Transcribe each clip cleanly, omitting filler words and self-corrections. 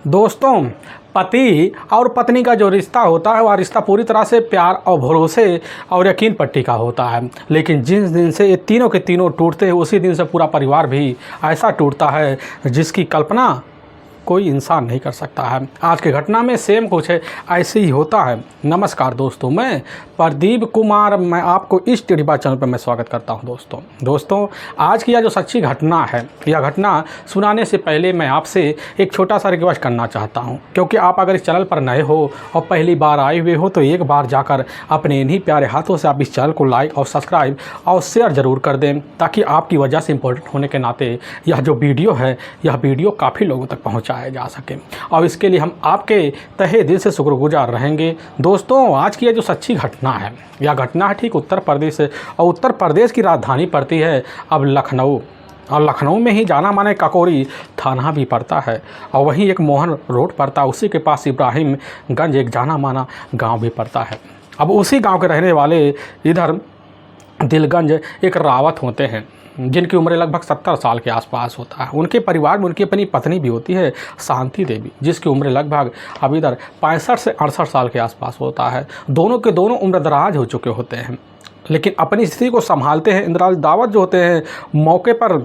दोस्तों, पति और पत्नी का जो रिश्ता होता है वह रिश्ता पूरी तरह से प्यार और भरोसे और यकीन पर टिका होता है। लेकिन जिस दिन से ये तीनों के तीनों टूटते हैं उसी दिन से पूरा परिवार भी ऐसा टूटता है जिसकी कल्पना कोई इंसान नहीं कर सकता है। आज की घटना में सेम कुछ है ऐसे ही होता है। नमस्कार दोस्तों, मैं प्रदीप कुमार, मैं आपको इस टिडिबा चैनल पर मैं स्वागत करता हूं। दोस्तों आज की यह जो सच्ची घटना है, यह घटना सुनाने से पहले मैं आपसे एक छोटा सा रिक्वेस्ट करना चाहता हूं, क्योंकि आप अगर इस चैनल पर नए हो और पहली बार आए हुए हो तो एक बार जाकर अपने इन्हीं प्यारे हाथों से आप इस चैनल को लाइक और सब्सक्राइब और शेयर ज़रूर कर दें, ताकि आपकी वजह से इम्पोर्टेंट होने के नाते यह जो वीडियो है यह वीडियो काफ़ी लोगों तक पहुँचाया जा सके। और इसके लिए हम आपके तहे दिल से शुक्रगुजार रहेंगे। दोस्तों आज की यह जो सच्ची घटना है, यह घटना है ठीक उत्तर प्रदेश से, और उत्तर प्रदेश की राजधानी पड़ती है अब लखनऊ, और लखनऊ में ही जाना माने काकोरी थाना भी पड़ता है, और वहीं एक मोहन रोड पड़ता है, उसी के पास इब्राहिमगंज एक जाना माना गांव भी पड़ता है। अब उसी गांव के रहने वाले इधर दिलगंज एक रावत होते हैं जिनकी उम्र लगभग 70 साल के आसपास होता है। उनके परिवार में उनकी अपनी पत्नी भी होती है शांति देवी, जिसकी उम्र लगभग अब इधर 65 से 68 साल के आसपास होता है। दोनों के दोनों उम्रदराज हो चुके होते हैं, लेकिन अपनी स्थिति को संभालते हैं। इंदिराज दावत जो होते हैं मौके पर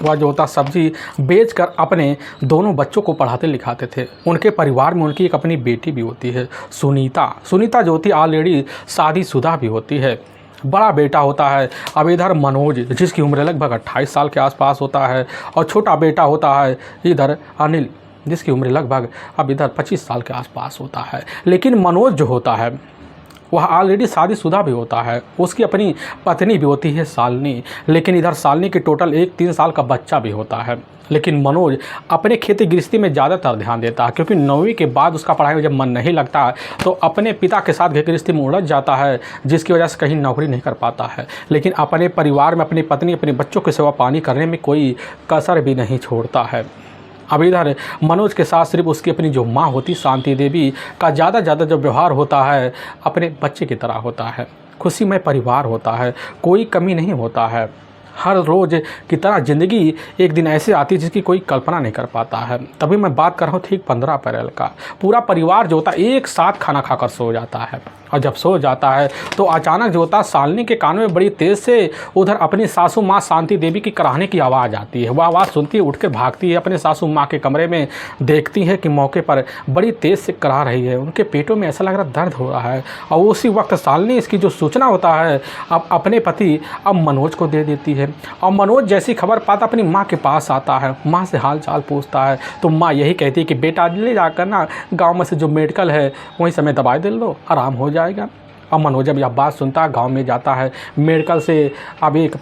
वह जो होता सब्जी बेचकर अपने दोनों बच्चों को पढ़ाते लिखाते थे। उनके परिवार में उनकी एक अपनी बेटी भी होती है सुनीता जो होती ऑलरेडी शादीशुदा भी होती है। बड़ा बेटा होता है अब इधर मनोज, जिसकी उम्र लगभग 28 साल के आसपास होता है, और छोटा बेटा होता है इधर अनिल, जिसकी उम्र लगभग अब इधर 25 साल के आसपास होता है। लेकिन मनोज जो होता है वह ऑलरेडी शादीशुदा भी होता है, उसकी अपनी पत्नी भी होती है शालिनी, लेकिन इधर शालिनी के टोटल 3 साल का बच्चा भी होता है। लेकिन मनोज अपने खेती गृहस्थी में ज़्यादातर ध्यान देता है, क्योंकि 9वीं के बाद उसका पढ़ाई में जब मन नहीं लगता है तो अपने पिता के साथ गृहस्थी में उलझ जाता है, जिसकी वजह से कहीं नौकरी नहीं कर पाता है। लेकिन अपने परिवार में अपनी पत्नी अपने बच्चों की सेवा पानी करने में कोई कसर भी नहीं छोड़ता है। अब इधर मनोज के साथ सिर्फ उसकी अपनी जो माँ होती शांति देवी का ज़्यादा जो व्यवहार होता है अपने बच्चे की तरह होता है। खुशीमय परिवार होता है, कोई कमी नहीं होता है। हर रोज़ की तरह ज़िंदगी एक दिन ऐसे आती है जिसकी कोई कल्पना नहीं कर पाता है। तभी मैं बात कर रहा हूँ ठीक 15 अप्रैल का। पूरा परिवार जो होता है एक साथ खाना खाकर सो जाता है, और जब सो जाता है तो अचानक जो होता है शालिनी के कान में बड़ी तेज़ से उधर अपनी सासू माँ शांति देवी की कराहने की आवाज़ आती है। वह आवाज़ सुनती है, उठ के भागती है अपने सासू माँ के कमरे में, देखती है कि मौके पर बड़ी तेज़ से करा रही है। उनके पेटों में ऐसा लग रहा दर्द हो रहा है, और उसी वक्त शालिनी इसकी जो सूचना होता है अब अपने पति अब मनोज को दे देती है। और मनोज जैसी खबर पाता अपनी माँ के पास आता है, माँ से हाल चाल पूछता है, तो माँ यही कहती है कि बेटा ले जाकर ना गाँव में से जो मेडिकल है वहीं समय दवाई दे लो, आराम हो जाएगा। अब मनोज जब यह बात सुनता है गांव में जाता है, मेडिकल से अब एक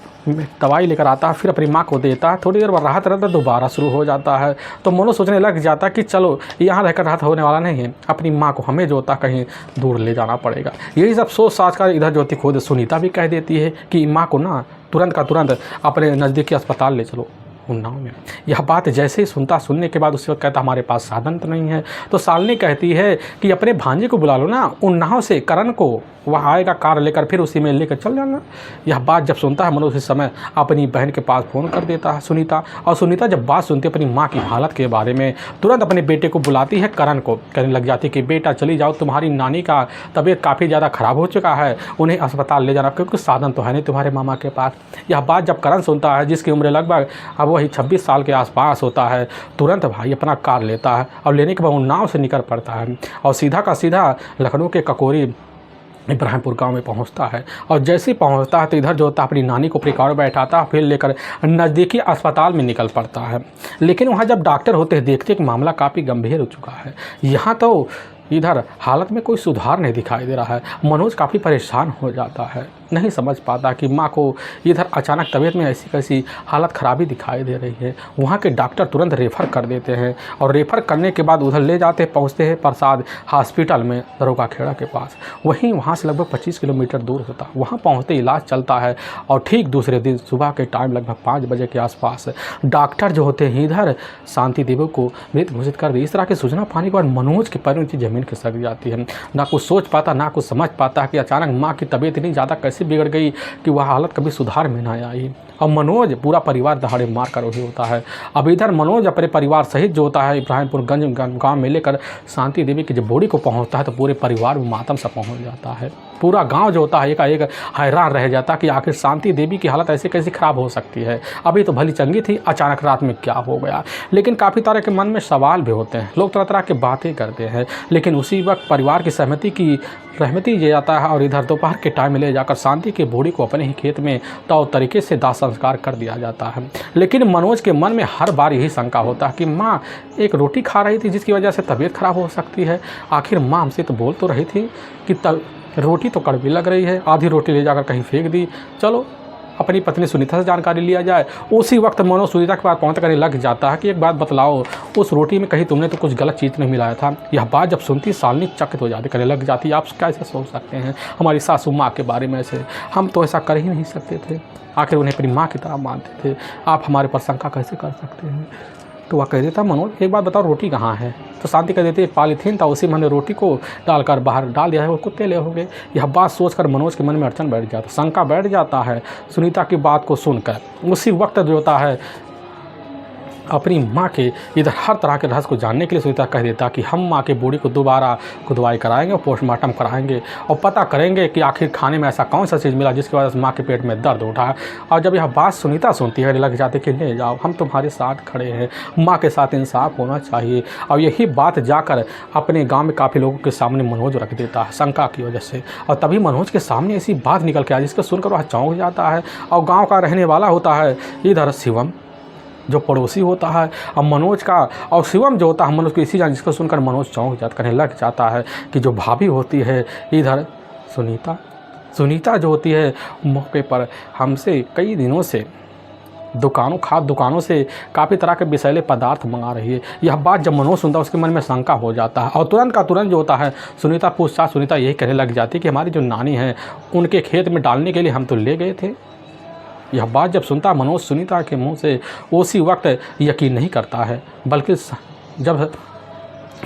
दवाई लेकर आता है, फिर अपनी माँ को देता है। थोड़ी देर बाद राहत रहता है, दोबारा शुरू हो जाता है। तो मनोज सोचने लग जाता कि चलो यहाँ रहकर राहत होने वाला नहीं है, अपनी माँ को हमें जो होता कहीं दूर ले जाना पड़ेगा। यही सब सोच साच कर इधर जो होती खुद सुनीता भी कह देती है कि माँ को ना तुरंत का तुरंत अपने नज़दीकी अस्पताल ले चलो उन्नाव में। यह बात जैसे ही सुनने के बाद उसी वक्त कहता हमारे पास साधन तो नहीं है। तो शालिनी कहती है कि अपने भांजे को बुला लो ना उन्नाव से, करण को, वह आएगा कार लेकर, फिर उसी में लेकर चल जाना। यह बात जब सुनता है मनोज उस समय अपनी बहन के पास फ़ोन कर देता है सुनीता, और सुनीता जब बात सुनती है अपनी माँ की हालत के बारे में तुरंत अपने बेटे को बुलाती है करण को, कहने लग जाती है कि बेटा चली जाओ, तुम्हारी नानी का तबीयत काफ़ी ज़्यादा ख़राब हो चुका है, उन्हें अस्पताल ले जाना, क्योंकि साधन तो है नहीं तुम्हारे मामा के पास। यह बात जब करण सुनता है, जिसकी उम्र लगभग अब वही 26 साल के आसपास होता है, तुरंत भाई अपना कार लेता है और लेने के बाद उन्नाव से निकल पड़ता है और सीधा का सीधा लखनऊ के ककोरी इब्राहिमपुर गांव में पहुंचता है। और जैसे ही पहुंचता है तो इधर जो होता है अपनी नानी को प्रिकार बैठाता है, फिर लेकर नज़दीकी अस्पताल में निकल पड़ता है। लेकिन वहां जब डॉक्टर होते हैं देखते हैं कि मामला काफ़ी गंभीर हो चुका है, यहाँ तो इधर हालत में कोई सुधार नहीं दिखाई दे रहा है। मनोज काफ़ी परेशान हो जाता है, नहीं समझ पाता कि माँ को इधर अचानक तबीयत में ऐसी कैसी हालत ख़राबी दिखाई दे रही है। वहाँ के डॉक्टर तुरंत रेफ़र कर देते हैं, और रेफ़र करने के बाद उधर ले जाते पहुँचते हैं प्रसाद हॉस्पिटल में दरोगा खेड़ा के पास। वहाँ से लगभग 25 किलोमीटर दूर होता है। वहाँ पहुँचते इलाज चलता है, और ठीक दूसरे दिन सुबह के टाइम लगभग 5 बजे के आसपास डॉक्टर जो होते हैं इधर शांति देवी को मृत घोषित कर दी। इस तरह की सूचना पाने के बाद मनोज के पैरों नीचे ज़मीन खिसक जाती है। ना कुछ सोच पाता, ना कुछ समझ पाता कि अचानक माँ की तबीयत इतनी ज़्यादा कैसे बिगड़ गई कि वह हालत कभी सुधार में ना आई। और मनोज पूरा परिवार दहाड़े मार कर वही होता है। अब इधर मनोज अपने परिवार सहित जो होता है इब्राहिमपुरगंज गांव में लेकर शांति देवी की जब बॉडी को पहुंचता है तो पूरे परिवार में मातम सा पहुंच जाता है। पूरा गांव जो होता है एकाएक हैरान रह जाता कि आखिर शांति देवी की हालत ऐसे कैसे ख़राब हो सकती है। अभी तो भली चंगी थी, अचानक रात में क्या हो गया। लेकिन काफ़ी तरह के मन में सवाल भी होते हैं, लोग तरह तरह की बातें करते हैं। लेकिन उसी वक्त परिवार की रहमती ले जाता है और इधर दोपहर के टाइम में ले जाकर शांति की बॉडी को अपने ही खेत में तरीके से दाह संस्कार कर दिया जाता है। लेकिन मनोज के मन में हर बार यही शंका होता है कि माँ एक रोटी खा रही थी जिसकी वजह से तबीयत खराब हो सकती है। आखिर माँ हमसे तो बोल तो रही थी कि रोटी तो कड़वी लग रही है, आधी रोटी ले जाकर कहीं फेंक दी, चलो अपनी पत्नी सुनीता से जानकारी लिया जाए। उसी वक्त मनोज सुनीता के पास पहुँच करने लग जाता है कि एक बात बतलाओ, उस रोटी में कहीं तुमने तो कुछ गलत चीज़ नहीं मिलाया था। यह बात जब सुनती शालिनी चकित हो जाती, करने लग जाती आप कैसे सोच सकते हैं हमारी सासू माँ के बारे में ऐसे, हम तो ऐसा कर ही नहीं सकते थे, आखिर उन्हें अपनी माँ की तरह मानते थे, आप हमारे पर शंका कैसे कर सकते हैं। तो वह कह देता मनोज एक बात बताओ रोटी कहाँ है। तो शांति कह देती एक पॉलीथीन था उसी में हमने रोटी को डालकर बाहर डाल दिया है, वो कुत्ते ले होंगे। यह बात सोचकर मनोज के मन में अड़चन बैठ जाता, शंका बैठ जाता है सुनीता की बात को सुनकर। उसी वक्त जो होता है अपनी माँ के इधर हर तरह के रहस्य को जानने के लिए सुनीता कह देता कि हम माँ के बॉडी को दोबारा खुदवाई कराएंगे और पोस्टमार्टम कराएंगे और पता करेंगे कि आखिर खाने में ऐसा कौन सा चीज़ मिला जिसकी वजह से माँ के पेट में दर्द उठा। और जब यह बात सुनीता सुनती है लग जाती कि ले जाओ हम तुम्हारे साथ खड़े हैं, माँ के साथ इंसाफ होना चाहिए। और यही बात जाकर अपने गाँव में काफ़ी लोगों के सामने मनोज रख देता है शंका की वजह से। और तभी मनोज के सामने ऐसी बात निकल के आई जिसको सुनकर वह चौंक जाता है। और गाँव का रहने वाला होता है इधर शिवम जो पड़ोसी होता है और मनोज का, और शिवम जो होता है मनोज को इसी जान जिसको सुनकर मनोज चौंक करने लग जाता है कि जो भाभी होती है इधर सुनीता जो होती है मौके पर हमसे कई दिनों से खाद्य दुकानों से काफ़ी तरह के विषैले पदार्थ मंगा रही है। यह बात जब मनोज सुनता है उसके मन में शंका हो जाता है और तुरंत का तुरंत जो होता है सुनीता यही कहने लग जाती है कि हमारी जो नानी है उनके खेत में डालने के लिए हम तो ले गए थे। यह बात जब सुनता मनोज सुनीता के मुंह से उसी वक्त यकीन नहीं करता है, बल्कि जब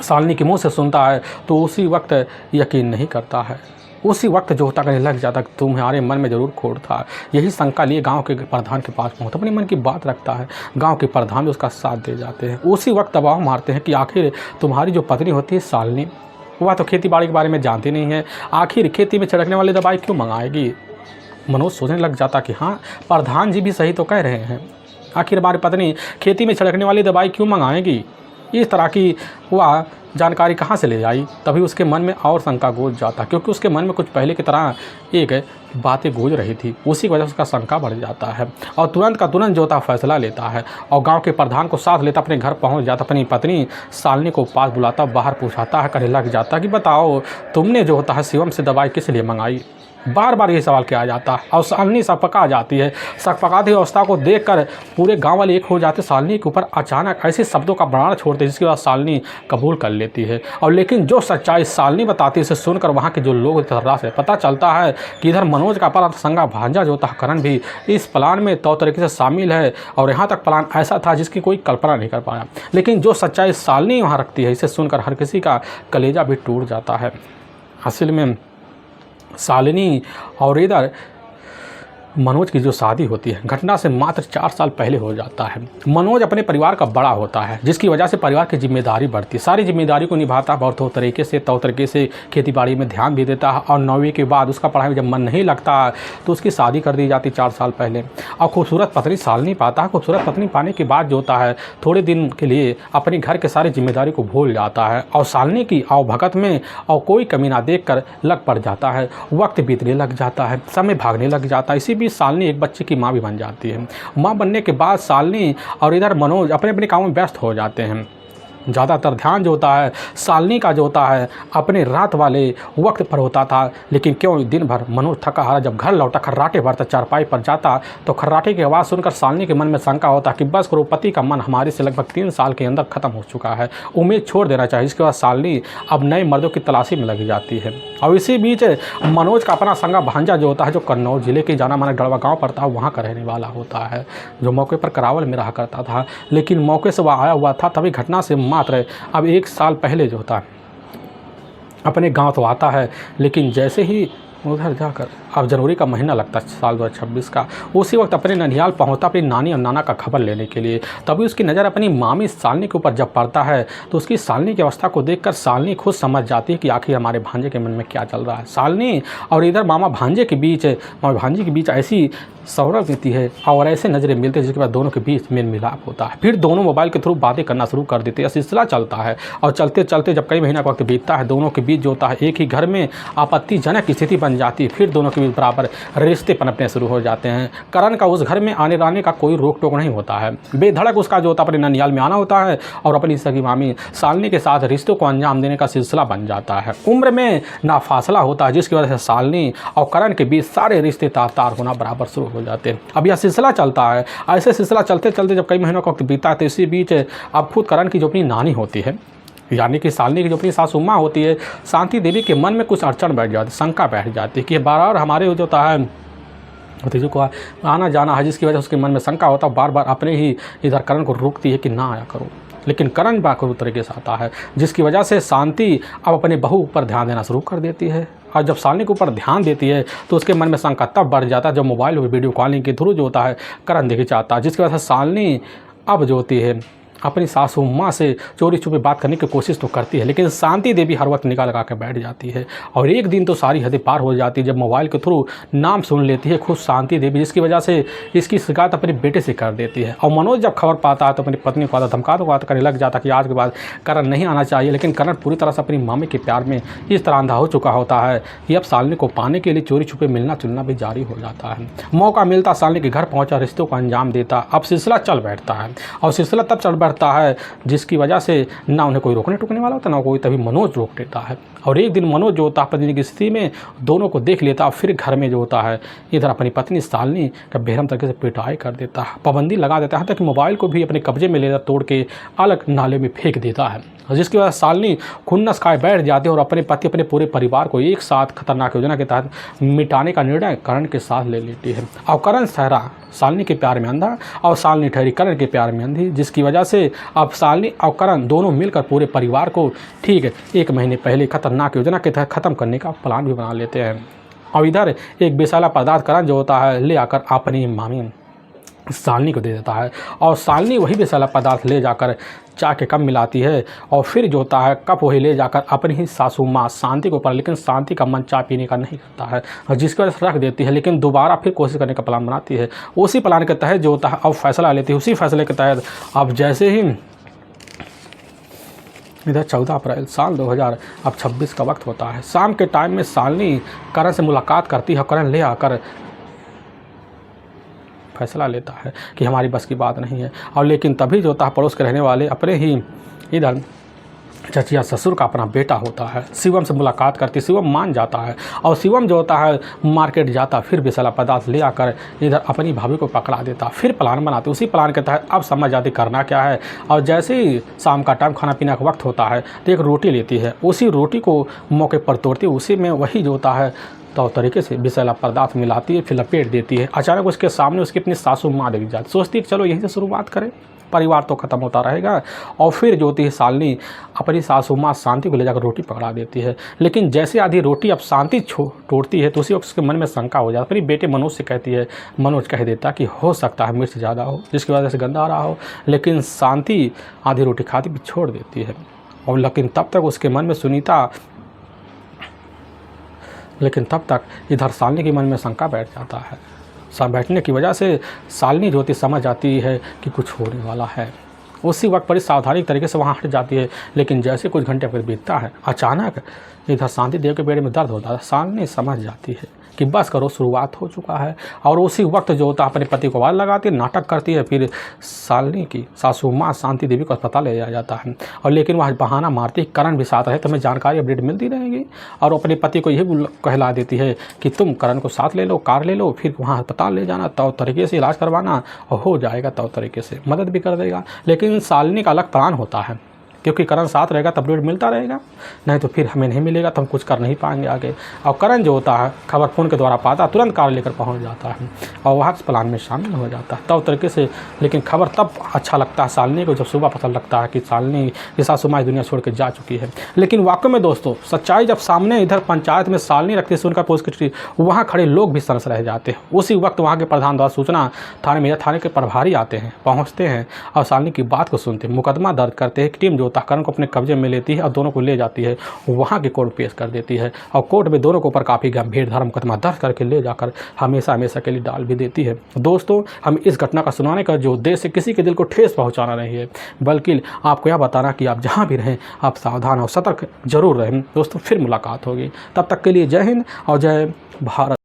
शालिनी के मुंह से सुनता है तो उसी वक्त यकीन नहीं करता है। उसी वक्त जो होता कहने लग जाता तुम्हारे मन में ज़रूर खोट था। यही शंका लिए गांव के प्रधान के पास पहुँचता, अपने मन की बात रखता है। गांव के प्रधान भी उसका साथ दे जाते हैं। उसी वक्त दबाव मारते हैं कि आखिर तुम्हारी जो पत्नी होती है शालिनी, वह तो खेती बाड़ी के बारे में जानती नहीं है, आखिर खेती में छिड़कने वाली दवाई क्यों मंगाएगी। मनोज सोचने लग जाता कि हाँ प्रधान जी भी सही तो कह रहे हैं, आखिर हमारी पत्नी खेती में छिड़कने वाली दवाई क्यों मंगाएगी, इस तरह की वह जानकारी कहाँ से ले आई। तभी उसके मन में और शंका गूंज जाता क्योंकि उसके मन में कुछ पहले की तरह एक बातें गूंज रही थी। उसी वजह से उसका शंका बढ़ जाता है और तुरंत का तुरंत जो होता फैसला लेता है और गांव के प्रधान को साथ लेता अपने घर पहुंच जाता, अपनी पत्नी शालिनी को पास बुलाता, बाहर पूछाता है, कहने लग जाता कि बताओ तुमने जो होता है शिवम से दवाई किस लिए मंगाई। बार बार ये सवाल किया जाता है और शालिनी सकपका जाती है। सकपकाती अवस्था को देखकर पूरे गांव वाले एक हो जाते। शालिनी के ऊपर अचानक ऐसे शब्दों का बड़ाना छोड़ते जिसके बाद शालिनी कबूल कर लेती है। और लेकिन जो सच्चाई शालिनी बताती है इसे सुनकर वहाँ के जो लोग तरह से पता चलता है कि इधर मनोज का अपना संगा भांजा जो होता है करण भी इस प्लान में तरीके से शामिल है। और यहाँ तक प्लान ऐसा था जिसकी कोई कल्पना नहीं कर पाया। लेकिन जो सच्चाई शालिनी वहाँ रखती है इसे सुनकर हर किसी का कलेजा भी टूट जाता है। असल में शालिनी और इधर मनोज की जो शादी होती है घटना से मात्र 4 साल पहले हो जाता है। मनोज अपने परिवार का बड़ा होता है जिसकी वजह से परिवार की जिम्मेदारी बढ़ती है। सारी जिम्मेदारी को निभाता बहुत तरीके से खेती बाड़ी में ध्यान भी देता है। और 9वीं के बाद उसका पढ़ाई में जब मन नहीं लगता तो उसकी शादी कर दी जाती 4 साल पहले। और खूबसूरत पत्नी शालिनी पाता है। खूबसूरत पत्नी पाने के बाद जो होता है थोड़े दिन के लिए अपने घर के सारी जिम्मेदारी को भूल जाता है और शालिनी की आवभगत में और कोई कमी ना देख कर लग पड़ जाता है। वक्त बीतने लग जाता है, समय भागने लग जाता है। इसी बीच शालिनी एक बच्चे की माँ भी बन जाती है। माँ बनने के बाद शालिनी और इधर मनोज अपने अपने कामों में व्यस्त हो जाते हैं। ज़्यादातर ध्यान जो होता है शालिनी का जो होता है अपने रात वाले वक्त पर होता था। लेकिन क्यों दिन भर मनोज थका हारा जब घर लौटा खर्राटे भरता चारपाई पर जाता तो खर्राटे की आवाज़ सुनकर शालिनी के मन में शंका होता कि बस करो पति का मन हमारे से लगभग 3 साल के अंदर ख़त्म हो चुका है, उम्मीद छोड़ देना चाहिए। इसके बाद शालिनी अब नए मर्दों की तलाशी में लगी जाती है। और इसी बीच मनोज का अपना संगा भांजा जो होता है जो कन्नौज जिले के जाना माना गढ़वा गाँव पड़ता है वहाँ का रहने वाला होता है, जो मौके पर करावल में रहा करता था। लेकिन मौके से वह आया हुआ था तभी घटना से मात्र अब 1 साल पहले जो होता है अपने गांव तो आता है। लेकिन जैसे ही उधर जाकर अब जनवरी का महीना लगता है साल 2026 का। उसी वक्त अपने ननिहाल पहुंचता अपनी नानी और नाना का खबर लेने के लिए। तभी उसकी नज़र अपनी मामी शालिनी के ऊपर जब पड़ता है तो उसकी शालिनी की अवस्था को देखकर शालिनी खुद समझ जाती है कि आखिर हमारे भांजे के मन में क्या चल रहा है। शालिनी और इधर मामा भांजे के बीच ऐसी सौरभ देती है और ऐसे नज़रें मिलते हैं जिसके बाद दोनों के बीच मेल मिलाप होता है। फिर दोनों मोबाइल के थ्रू बातें करना शुरू कर देते हैं। सिलसिला चलता है और चलते चलते जब कई महीना का वक्त बीतता है दोनों के बीच जो होता है एक ही घर में आपत्तिजनक स्थिति बन जाती है। फिर दोनों के बीच बराबर रिश्ते पनपने शुरू हो जाते हैं। करण का उस घर में आने जाने का कोई रोक टोक नहीं होता है। बेधड़क उसका जो होता है अपने ननिहाल में आना होता है और अपनी सगी मामी शालिनी के साथ रिश्तों को अंजाम देने का सिलसिला बन जाता है। उम्र में ना फासला होता है जिसकी वजह से शालिनी और करण के बीच सारे रिश्ते तार होना बराबर शुरू हो जाते हैं। अब यह सिलसिला चलता है। ऐसे सिलसिला चलते चलते जब कई महीनों का वक्त बीता है तो इसी बीच अब खुद करण की जो अपनी नानी होती है यानी कि शालिनी की जो अपनी सासू माँ होती है शांति देवी के मन में कुछ अड़चन बैठ जाती, शंका बैठ जाती है कि बार हमारे जो होता है भतीजों को आना जाना है, जिसकी वजह से उसके मन में शंका होता है। बार अपने ही इधर करण को रोकती है कि ना आया करो, लेकिन करण बाखुर तरीके से आता है जिसकी वजह से शांति अब अपने बहू पर ध्यान देना शुरू कर देती है। और जब शालिनी के ऊपर ध्यान देती है तो उसके मन में शंका तब बढ़ जाता है जब मोबाइल वीडियो कॉलिंग के थ्रू जो होता है करण देखी चाहता है, जिसकी वजह से शालिनी अब जो होती है अपनी सासू माँ से चोरी छुपे बात करने की कोशिश तो करती है, लेकिन शांति देवी हर वक्त निगाह लगा कर बैठ जाती है। और एक दिन तो सारी हदें पार हो जाती है जब मोबाइल के थ्रू नाम सुन लेती है खुद शांति देवी, जिसकी वजह से इसकी शिकायत अपने बेटे से कर देती है। और मनोज जब खबर पाता है तो अपनी पत्नी को धमका करने लग जाता है कि आज के बाद करण नहीं आना चाहिए। लेकिन करण पूरी तरह से अपनी मामी के प्यार में इस तरह अंधा हो चुका होता है कि अब शालिनी को पाने के लिए चोरी छुपे मिलना जुलना भी जारी हो जाता है। मौका मिलता शालिनी के घर पहुँचा रिश्तों को अंजाम देता। अब सिलसिला चल बैठता है और सिलसिला तब चल बैठता है जिसकी वजह से ना उन्हें कोई रोकने टोकने वाला होता ना कोई, तभी मनोज रोक देता है। और एक दिन मनोज जो होता है पत्नी की स्थिति में दोनों को देख लेता है। फिर घर में जो होता है इधर अपनी पत्नी शालिनी का बेरहम तरीके से पिटाई कर देता है, पाबंदी लगा देता है, ताकि मोबाइल को भी अपने कब्जे में लेकर तोड़ के अलग नाले में फेंक देता है। जिसकी वजह से शालिनी खुन्नस खाए बैठ जाती है और अपने पति अपने पूरे परिवार को एक साथ खतरनाक योजना के तहत मिटाने का निर्णय करण के साथ ले लेती है। और करण ठहरा शालिनी के प्यार में अंधा और शालिनी ठहरी करण के प्यार में अंधी, जिसकी वजह से अब शालिनी और करण दोनों मिलकर पूरे परिवार को ठीक 1 महीने पहले खतरनाक योजना के तहत ख़त्म करने का प्लान भी बना लेते हैं। और इधर एक विषैला पदार्थ करण जो होता है ले आकर अपनी मामी शालिनी को दे देता है और शालिनी वही विषैला पदार्थ ले जाकर चाय के कप मिलाती है और फिर जो होता है कप वही ले जाकर अपनी ही सासू माँ शांति के ऊपर, लेकिन शांति का मन चाय पीने का नहीं करता है और जिसकी वजह से रख देती है। लेकिन दोबारा फिर कोशिश करने का प्लान बनाती है। उसी प्लान के तहत जो होता है अब फैसला लेती है। उसी फैसले के तहत अब जैसे ही इधर 14 अप्रैल साल 2026 का वक्त होता है, शाम के टाइम में शालिनी करण से मुलाकात करती है। करण ले आकर फैसला लेता है कि हमारी बस की बात नहीं है। और लेकिन तभी जो होता है पड़ोस के रहने वाले अपने ही इधर चचिया ससुर का अपना बेटा होता है शिवम से मुलाकात करती। शिवम मान जाता है और शिवम जो होता है मार्केट जाता, फिर विषैला पदार्थ ले आकर इधर अपनी भाभी को पकड़ा देता। फिर प्लान बनाते। उसी प्लान के तहत अब समझ जाती करना क्या है। और जैसे ही शाम का टाइम खाना पीना का वक्त होता है तो एक रोटी लेती है, उसी रोटी को मौके पर तोड़ती है, उसी में वही जो होता है तो तरीके से विषैला पदार्थ मिलाती है, फिर लपेट देती है। अचानक उसके सामने उसकी अपनी सासू माँ दिख जाती, सोचती है चलो यहीं से शुरुआत करें, परिवार तो ख़त्म होता रहेगा। और फिर जो होती है शालिनी अपनी सासू माँ शांति को ले जाकर रोटी पकड़ा देती है। लेकिन जैसे आधी रोटी अब शांति तोड़ती है तो उसी वक्त उसके मन में शंका हो जाती है। अपनी बेटे मनोज से कहती है, मनोज कह देता कि हो सकता है मिर्च ज़्यादा हो जिसकी वजह से गंदा आ रहा हो। लेकिन शांति आधी रोटी खाती भी छोड़ देती है। और लेकिन तब तक इधर शालिनी के मन में शंका बैठ जाता है। बैठने की वजह से शालिनी जो होती समझ आती है कि कुछ होने वाला है। उसी वक्त बड़ी सावधानी तरीके से वहाँ हट जाती है। लेकिन जैसे कुछ घंटे फिर बीतता है अचानक इधर शांति देव के पेट में दर्द होता है। शालिनी समझ जाती है कि बस करो शुरुआत हो चुका है। और उसी वक्त जो होता है अपने पति को आवाज़ लगाती है, नाटक करती है। फिर शालिनी की सासू माँ शांति देवी को अस्पताल ले जाया जाता है। और लेकिन वह बहाना मारती है करण भी साथ रहे तो हमें जानकारी अपडेट मिलती रहेगी। और अपने पति को यही कहला देती है कि तुम करण को साथ ले लो, कार ले लो, फिर वहाँ अस्पताल ले जाना, तो तरीके से इलाज करवाना और हो जाएगा, तो तरीके से मदद भी कर देगा। लेकिन शालिनी का अलग प्लान होता है क्योंकि करण साथ रहेगा तब अपडेट मिलता रहेगा, नहीं तो फिर हमें नहीं मिलेगा तो हम कुछ कर नहीं पाएंगे आगे। और करण जो होता है खबर फ़ोन के द्वारा पाता है, तुरंत कार लेकर पहुँच जाता है और वहाँ के प्लान में शामिल हो जाता है तब तरीके से। लेकिन खबर तब अच्छा लगता है शालिनी को जब सुबह पता लगता है कि शालिनी के साथ सुमा दुनिया छोड़ के जा चुकी है। लेकिन वाकई में दोस्तों सच्चाई जब सामने इधर पंचायत में शालिनी रखती है उनका पोस्ट, वहाँ खड़े लोग भी सरस रह जाते हैं। उसी वक्त वहाँ के प्रधान द्वारा सूचना थाने में, थाने के प्रभारी आते हैं, पहुँचते हैं और शालिनी की बात को सुनते हैं, मुकदमा दर्ज करते हैं। एक टीम जो होता है करण को अपने कब्जे में लेती है और दोनों को ले जाती है, वहाँ के कोर्ट पेश कर देती है और कोर्ट में दोनों के ऊपर काफ़ी गंभीर धारा मुकदमा दर्ज करके ले जाकर हमेशा हमेशा के लिए डाल भी देती है। दोस्तों हम इस घटना का सुनाने का जो उद्देश्य किसी के दिल को ठेस पहुँचाना नहीं है, बल्कि आपको यह बताना कि आप जहाँ भी रहें आप सावधान और सतर्क जरूर रहें। दोस्तों फिर मुलाकात होगी, तब तक के लिए जय हिंद और जय भारत।